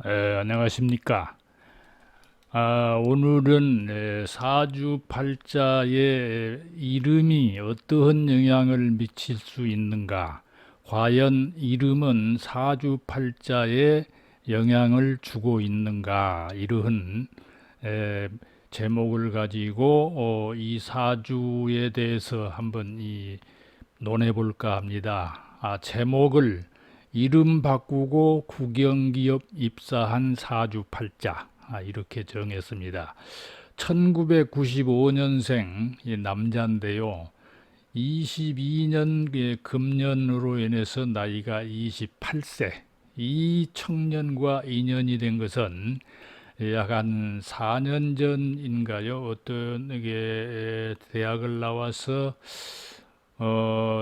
안녕하십니까. 오늘은 사주팔자의 이름이 어떠한 영향을 미칠 수 있는가, 과연 이름은 사주팔자에 영향을 주고 있는가, 이러한 에, 제목을 가지고 이 사주에 대해서 한번 논해 볼까 합니다. 제목을 이름 바꾸고 국영기업 입사한 사주팔자, 이렇게 정했습니다. 1995년생 남자인데요. 22년 금년으로 인해서 나이가 28세. 이 청년과 인연이 된 것은 약 한 4년 전인가요? 어떤 게 대학을 나와서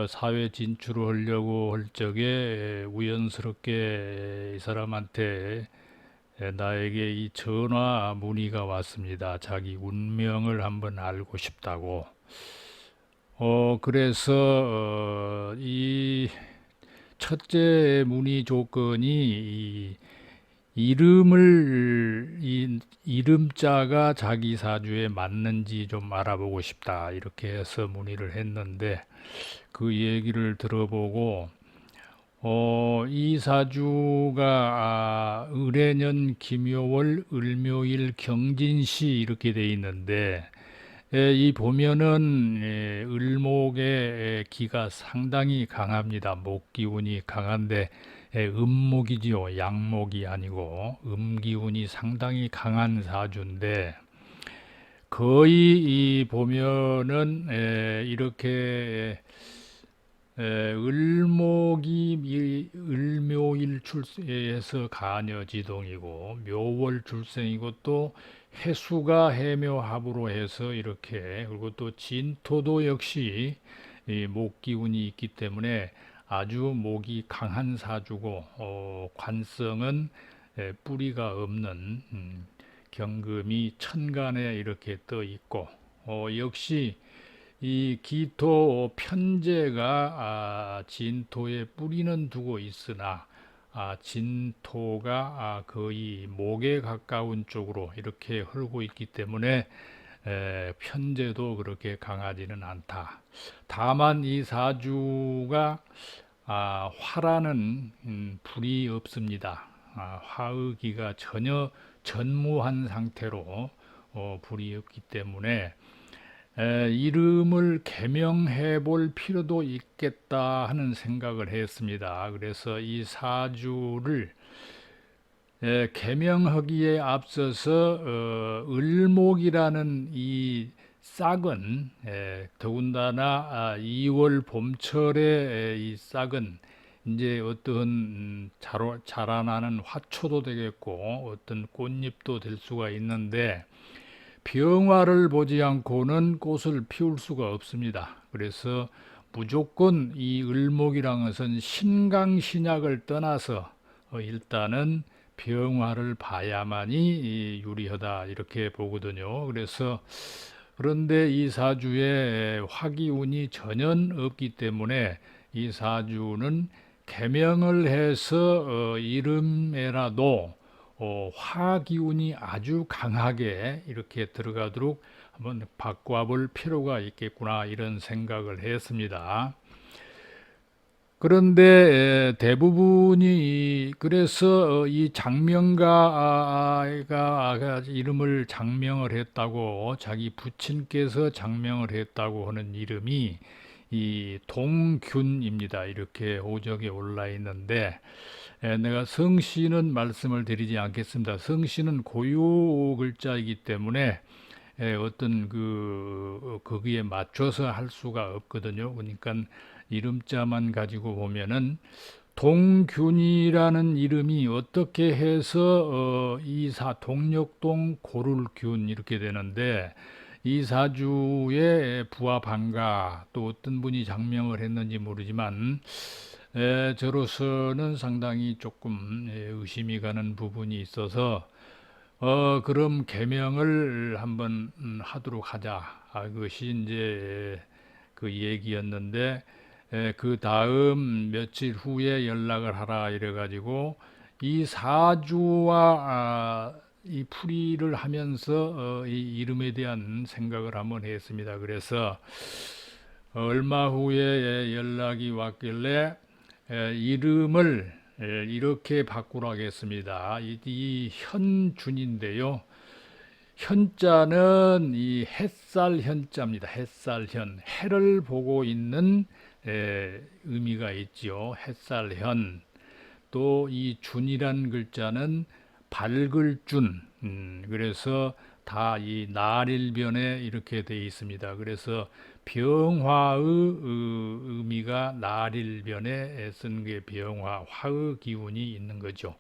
사회 진출을 하려고 할 적에 우연스럽게 이 사람한테 나에게 이 전화 문의가 왔습니다. 자기 운명을 한번 알고 싶다고. 그래서 이 첫째 문의 조건이 이 이름자가 자기 사주에 맞는지 좀 알아보고 싶다. 이렇게 해서 문의를 했는데 그 얘기를 들어보고 이 사주가 을해년 김묘월 을묘일 경진시 이렇게 돼 있는데 이 보면은 을목의 기가 상당히 강합니다. 목 기운이 강한데 음목이지요. 양목이 아니고 기운이 상당히 강한 사주인데 거의 이 보면은 이렇게 을묘일 출생에서 가녀지동이고 묘월 출생이고 또 해수가 해묘합으로 해서 이렇게, 그리고 또 진토도 역시 이 목기운이 있기 때문에 아주 목이 강한 사주고 관성은 뿌리가 없는 경금이 천간에 이렇게 떠 있고 역시 이 기토 편제가 진토에 뿌리는 두고 있으나 진토가 거의 목에 가까운 쪽으로 이렇게 흐르고 있기 때문에 편제도 그렇게 강하지는 않다. 다만 이 사주가 화라는 불이 없습니다. 화의기가 전혀 전무한 상태로 불이 없기 때문에 이름을 개명해 볼 필요도 있겠다 하는 생각을 했습니다. 그래서 이 사주를 개명하기에 앞서서 을목이라는 이 싹은 더군다나 2월 봄철에 이 싹은 이제 어떤 자라나는 화초도 되겠고 어떤 꽃잎도 될 수가 있는데 병화를 보지 않고는 꽃을 피울 수가 없습니다. 그래서 무조건 이 을목이란 것은 신강신약을 떠나서 일단은 병화를 봐야만이 유리하다 이렇게 보거든요. 그래서 그런데 이 사주에 화기운이 전혀 없기 때문에 이 사주는 개명을 해서 이름에라도 화기운이 아주 강하게 이렇게 들어가도록 한번 바꿔볼 필요가 있겠구나 이런 생각을 했습니다. 그런데 대부분이 그래서 이 장명가가 이름을 장명을 했다고, 자기 부친께서 장명을 했다고 하는 이름이 이 동균입니다. 이렇게 오적에 올라 있는데 내가 성씨는 말씀을 드리지 않겠습니다. 성씨는 고유 글자이기 때문에 어떤 거기에 맞춰서 할 수가 없거든요. 그러니까 이름자만 가지고 보면은 동균이라는 이름이 어떻게 해서 이사 동력동 고룰균 이렇게 되는데 이 사주의 부하 방가 또 어떤 분이 장명을 했는지 모르지만 저로서는 상당히 조금 의심이 가는 부분이 있어서 그럼 개명을 한번 하도록 하자. 그것이 이제 그 얘기였는데 그 다음 며칠 후에 연락을 하라 이래가지고 이 사주와 이 풀이를 하면서 이 이름에 대한 생각을 한번 했습니다. 그래서 얼마 후에 연락이 왔길래 이름을 이렇게 바꾸라겠습니다. 이 현준인데요. 현자는 이 햇살 현자입니다. 햇살 현, 해를 보고 있는 의미가 있지요. 햇살 현. 또 이 준이란 글자는 밝을 준. 그래서 다 이 날일변에 이렇게 되어 있습니다. 그래서 병화의 의미가 날일변에 쓴 게 병화, 화의 기운이 있는 거죠.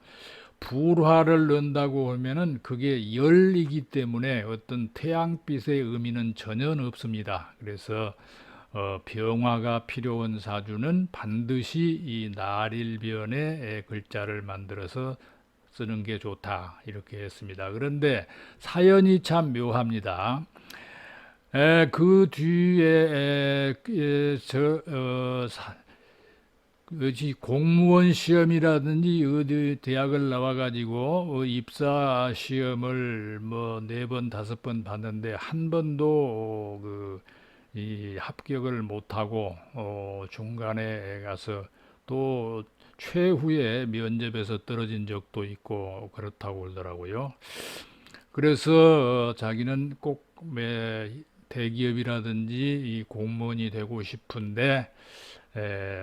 불화를 넣는다고 하면은 그게 열이기 때문에 어떤 태양빛의 의미는 전혀 없습니다. 그래서 병화가 필요한 사주는 반드시 이 날일변의 글자를 만들어서 쓰는 게 좋다 이렇게 했습니다. 그런데 사연이 참 묘합니다. 그 뒤에 공무원 시험이라든지 어디 대학을 나와가지고 입사 시험을 뭐 4번, 5번 봤는데 한 번도 이 합격을 못하고 중간에 가서 또 최후에 면접에서 떨어진 적도 있고 그렇다고 그러더라고요. 그래서 자기는 꼭 대기업이라든지 이 공무원이 되고 싶은데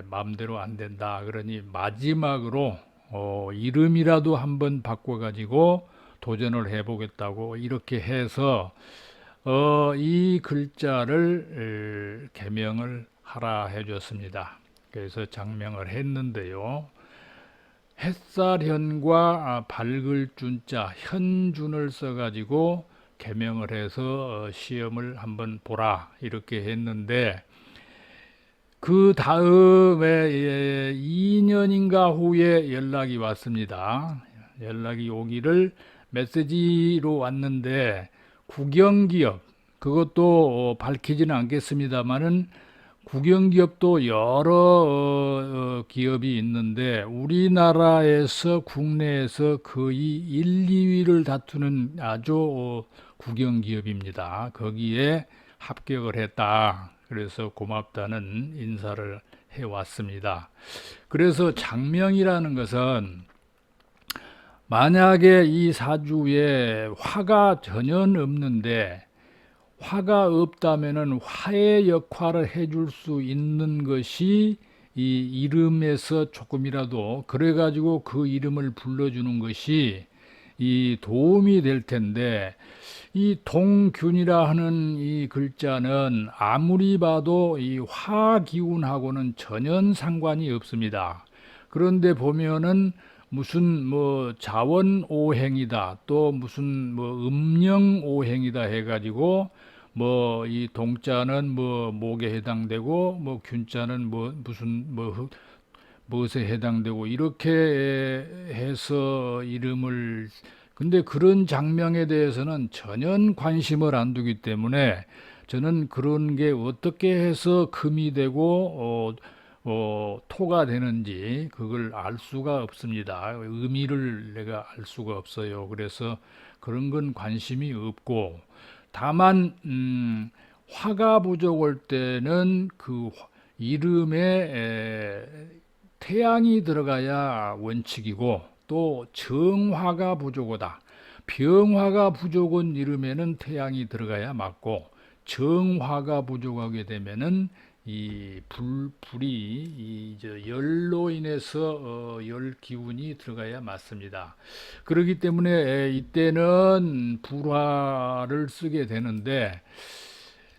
마음대로 안 된다. 그러니 마지막으로 이름이라도 한번 바꿔가지고 도전을 해보겠다고 이렇게 해서 이 글자를 개명을 하라 해줬습니다. 그래서 장명을 했는데요. 햇살현과 밝을 준자 현준을 써가지고 개명을 해서 시험을 한번 보라 이렇게 했는데 그 다음에 2년인가 후에 연락이 왔습니다. 연락이 오기를 메시지로 왔는데 국영기업 그것도 밝히지는 않겠습니다만은 국영기업도 여러 기업이 있는데 우리나라에서 국내에서 거의 1, 2위를 다투는 아주 국영기업입니다. 거기에 합격을 했다. 그래서 고맙다는 인사를 해왔습니다. 그래서 장명이라는 것은 만약에 이 사주에 화가 전혀 없는데 화가 없다면은 화의 역할을 해줄 수 있는 것이 이 이름에서 조금이라도 그래가지고 그 이름을 불러주는 것이 이 도움이 될 텐데 이 동균이라 하는 이 글자는 아무리 봐도 이 화 기운하고는 전혀 상관이 없습니다. 그런데 보면은 무슨 뭐 자원오행이다 또 무슨 뭐 음령오행이다 해가지고 뭐 이 동자는 뭐 목에 해당되고 뭐 균자는 뭐 무슨 뭐 무엇에 해당되고 이렇게 해서 이름을 근데 그런 장명에 대해서는 전혀 관심을 안 두기 때문에 저는 그런 게 어떻게 해서 금이 되고 토가 되는지 그걸 알 수가 없습니다. 의미를 내가 알 수가 없어요. 그래서 그런 건 관심이 없고 다만 화가 부족할 때는 그 이름에 태양이 들어가야 원칙이고 또 정화가 부족하다. 병화가 부족한 이름에는 태양이 들어가야 맞고 정화가 부족하게 되면은 이 불이 이 열로 인해서 열 기운이 들어가야 맞습니다. 그렇기 때문에 이때는 불화를 쓰게 되는데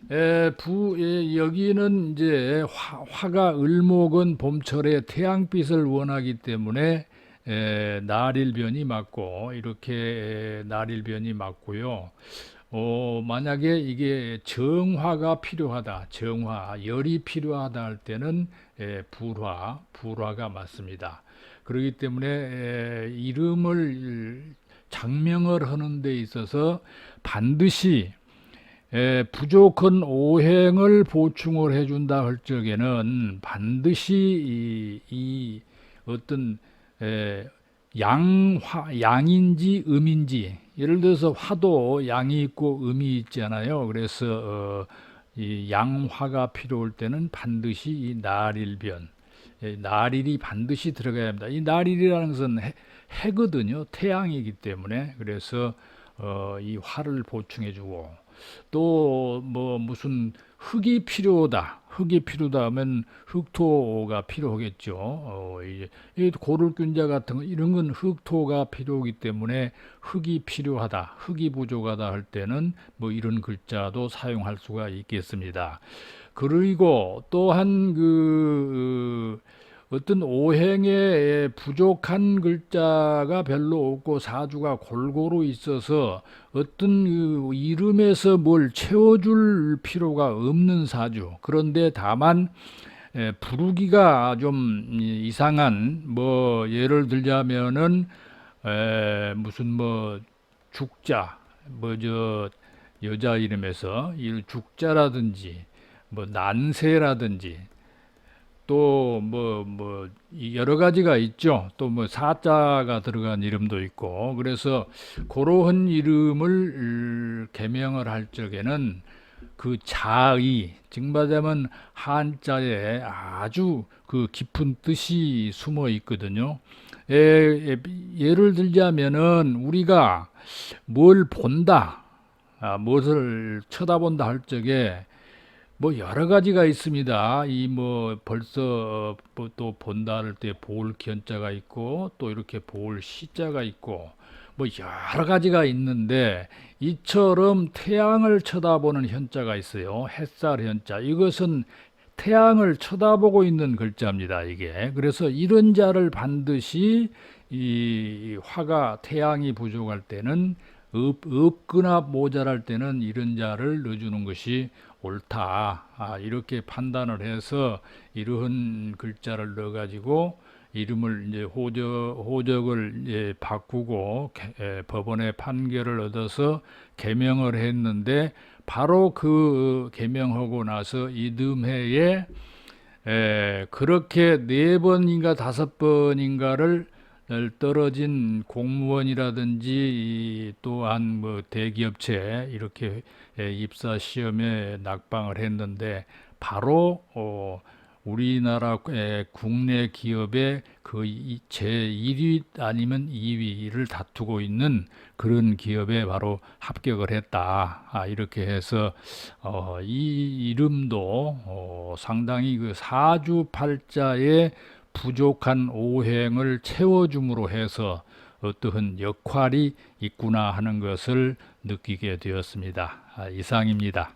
여기는 이제 화가 을목은 봄철에 태양빛을 원하기 때문에 날일변이 맞고 이렇게 날일변이 맞고요. 만약에 이게 정화가 필요하다, 정화, 열이 필요하다 할 때는 불화가 맞습니다. 그렇기 때문에 이름을 장명을 하는 데 있어서 반드시 부족한 오행을 보충을 해준다 할 적에는 반드시 이 어떤 양인지 음인지, 예를 들어서 화도 양이 있고 음이 있잖아요. 그래서 이 양화가 필요할 때는 반드시 이 나릴변, 나릴이 반드시 들어가야 합니다. 이 나릴이라는 것은 해거든요. 태양이기 때문에. 그래서 이 화를 보충해주고, 또 뭐 무슨 흙이 필요하다. 흙이 필요하다 하면 흙토가 필요하겠죠. 이 고를균자 같은 거 이런 건 흙토가 필요하기 때문에 흙이 필요하다. 흙이 부족하다 할 때는 뭐 이런 글자도 사용할 수가 있겠습니다. 그리고 또한 어떤 오행에 부족한 글자가 별로 없고 사주가 골고루 있어서 어떤 그 이름에서 뭘 채워줄 필요가 없는 사주. 그런데 다만 부르기가 좀 이상한, 뭐 예를 들자면은 무슨 뭐 죽자, 뭐 저 여자 이름에서 이 죽자라든지 뭐 난세라든지, 또 뭐 여러 가지가 있죠. 또 뭐 사자가 들어간 이름도 있고. 그래서 그러한 이름을 개명을 할 적에는 그 자의, 즉 말하자면 한자에 아주 그 깊은 뜻이 숨어 있거든요. 예를 들자면은 우리가 뭘 본다, 무엇을 쳐다본다 할 적에 뭐 여러 가지가 있습니다. 이 뭐 벌써 또 본다 할 때 볼 견자가 있고, 또 이렇게 볼 시자가 있고, 뭐 여러 가지가 있는데, 이처럼 태양을 쳐다보는 현자가 있어요. 햇살 현자. 이것은 태양을 쳐다보고 있는 글자입니다, 이게. 그래서 이런 자를 반드시 이 화가 태양이 부족할 때는, 없거나 모자랄 때는 이런 자를 넣어주는 것이 옳다. 이렇게 판단을 해서 이러한 글자를 넣어가지고 이름을 이제 호적을 이제 바꾸고 법원의 판결을 얻어서 개명을 했는데, 바로 그 개명하고 나서 이듬해에 그렇게 네 번인가 다섯 번인가를 떨어진 공무원이라든지 또한 뭐 대기업체 이렇게 입사 시험에 낙방을 했는데, 바로 우리나라 국내 기업의 그 제 1위 아니면 2위를 다투고 있는 그런 기업에 바로 합격을 했다. 이렇게 해서 이 이름도 상당히 그 사주팔자의 부족한 오행을 채워줌으로 해서 어떠한 역할이 있구나 하는 것을 느끼게 되었습니다. 이상입니다.